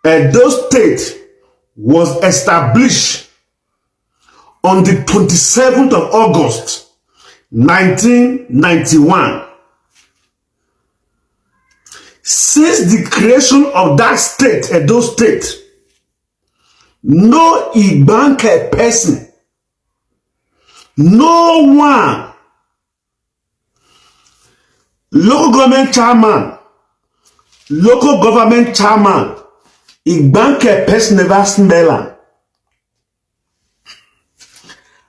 Edo State was established on the 27th of August, 1991. Since the creation of that state, Edo State, no Igbanke person, no one, local government chairman, Igbanke person never smell am.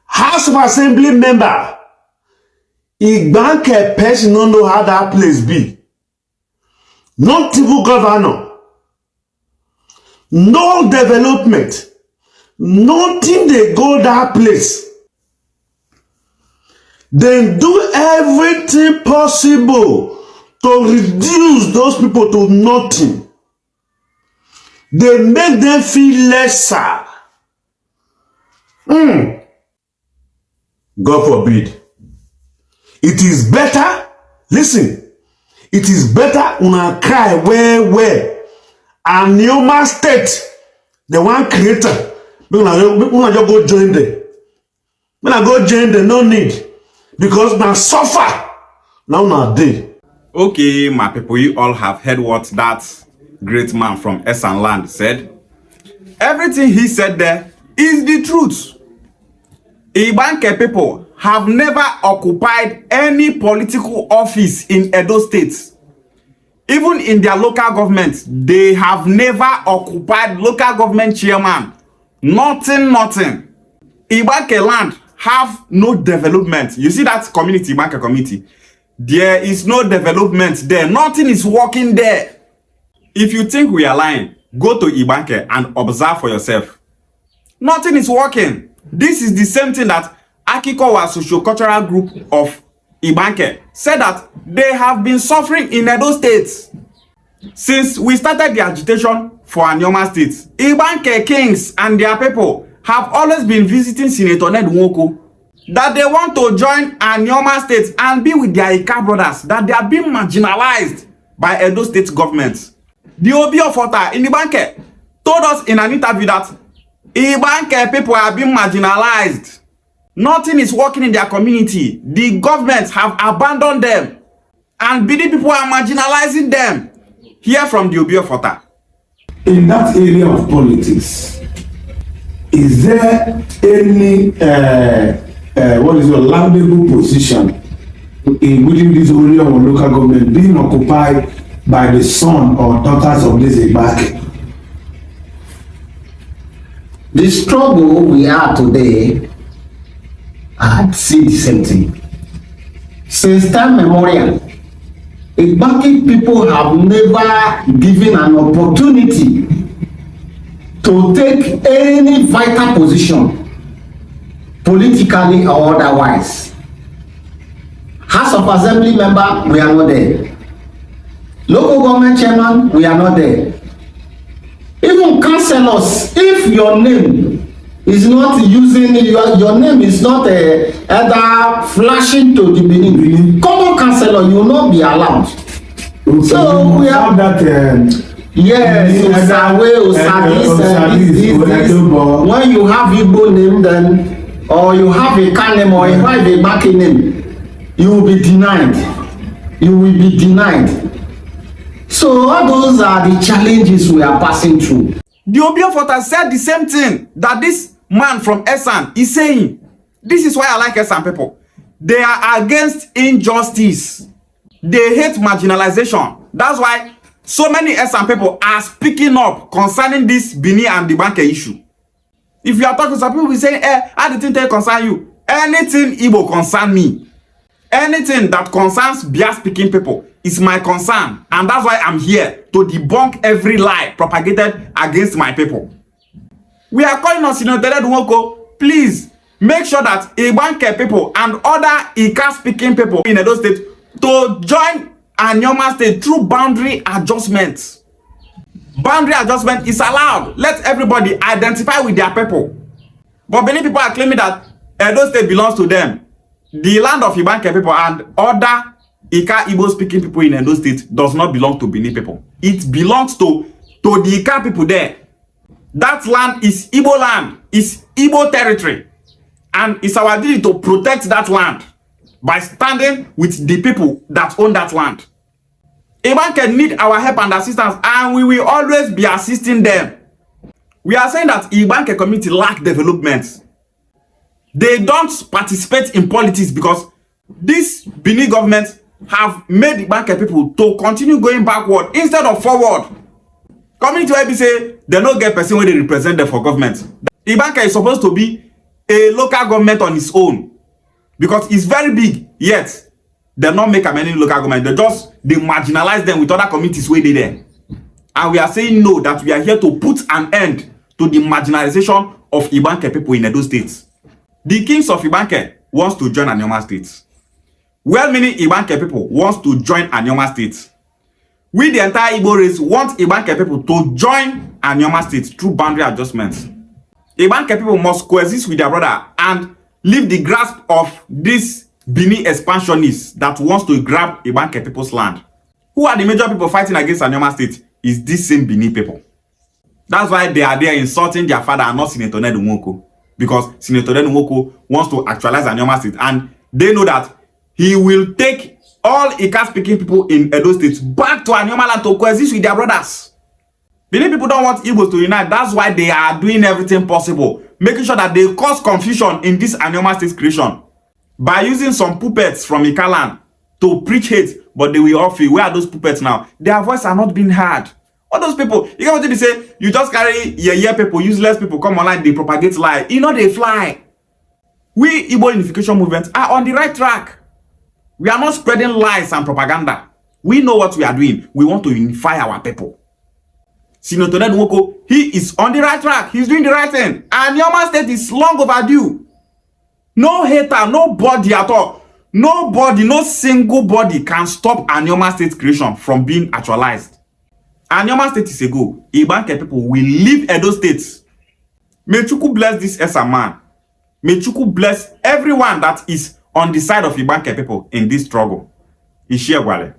House of Assembly member, Igbanke person no know how that place be. Not even governor, no development, nothing they go that place. They do everything possible to reduce those people to nothing. They make them feel lesser. God forbid. It is better, listen, it is better una cry where and Neoma State, the one creator, una just go join them. Una go join them, no need. Because now suffer, now na day. Okay, my people, you all have heard what that great man from Esan land said. Everything he said there is the truth. Igbanke people have never occupied any political office in Edo State. Even in their local government, they have never occupied local government chairman. Nothing. Igbanke land have no development. You see that community, Igbanke community? There is no development there. Nothing is working there. If you think we are lying, go to Igbanke and observe for yourself. Nothing is working. This is the same thing that Akikowa socio-cultural group of Igbanke said that they have been suffering in Edo State. Since we started the agitation for Anioma State, Igbanke kings and their people have always been visiting Senator Ned Nwoko that they want to join Anioma State and be with their Ika brothers, that they are being marginalized by Edo State government. The Obi of Ota in Igbanke told us in an interview that Igbanke people are being marginalized. Nothing is working in their community. The government have abandoned them. And Bidi people are marginalizing them. Hear from the Obi of Ota. In that area of politics, is there any laudable position within this area of local government being occupied by the son or daughters of this Igbanke? The struggle we are today, I see the same thing. Since time memorial, Igbanke people have never given an opportunity to take any vital position, politically or otherwise. House of Assembly member, we are not there. Local government chairman, we are not there. Even councillors, if your name is not using, your name is not either flashing to the benin, common councillor, you will not be allowed. So we have that. Yes, when you have Igbo name, then, or you have a Kan name, or you have a Igbanke name, you will be denied. You will be denied. So all those are the challenges we are passing through. The Obi of Ota said the same thing that this man from Esan is saying. This is why I like Esan people. They are against injustice. They hate marginalization. That's why so many Esan people are speaking up concerning this Benin and the Igbanke issue. If you are talking to some people, we say, how did it concern you? Anything Igbo concern me. Anything that concerns Bia speaking people is my concern, and that's why I'm here to debunk every lie propagated against my people. We are calling on Senator Nwoko, please make sure that Igbanke people and other Ika speaking people in Edo State to join Anioma State through boundary adjustments. Boundary adjustment is allowed. Let everybody identify with their people. But many people are claiming that Edo State belongs to them. The land of Igbanke people and other Ika Igbo speaking people in Edo State does not belong to Benin people. It belongs to to the Ika people there. That land is Igbo land, is Igbo territory. And it's our duty to protect that land by standing with the people that own that land. Igbanke need our help and assistance, and we will always be assisting them. We are saying that Igbanke community lack development. They don't participate in politics because this Benin government have made Igbanke people to continue going backward instead of forward. Community where we say they don't get person when they represent them for government. Igbanke is supposed to be a local government on its own because it's very big, yet they not make any local government. They marginalize them with other communities where they there. And we are saying no, that we are here to put an end to the marginalization of Igbanke people in Edo State. The kings of Igbanke wants to join Anioma State. Well-meaning Igbanke people wants to join Anioma State. We, the entire Igbo race, want Igbanke people to join Anioma State through boundary adjustments. Igbanke people must coexist with their brother and leave the grasp of this Benin expansionists that wants to grab Igbanke people's land. Who are the major people fighting against Anioma State? Is this same Benin people. That's why they are there insulting their father and not Senator Ned Nwoko. Because Senator Ned Nwoko wants to actualize Anioma State, and they know that he will take all Ika-speaking people in Edo State back to Anioma land to coexist with their brothers. Benin people don't want Igbos to unite. That's why they are doing everything possible, making sure that they cause confusion in this Anioma State creation by using some puppets from Ika land to preach hate, but they will all feel, where are those puppets now? Their voices are not being heard. All those people, you get what they say, you just carry yeah people, useless people, come online, they propagate lie. You know they fly. We Igbo unification movement are on the right track. We are not spreading lies and propaganda. We know what we are doing. We want to unify our people. Senator Ned Nwoko, he is on the right track. He's doing the right thing. And Anioma State is long overdue. No hater, nobody at all. Nobody, no single body can stop Anioma State creation from being actualized. Anioma State is a go. Igbanke people will leave Edo State. May Chukwu bless this Esan man. May Chukwu bless everyone that is on the side of Igbanke people in this struggle. Ishiegwale.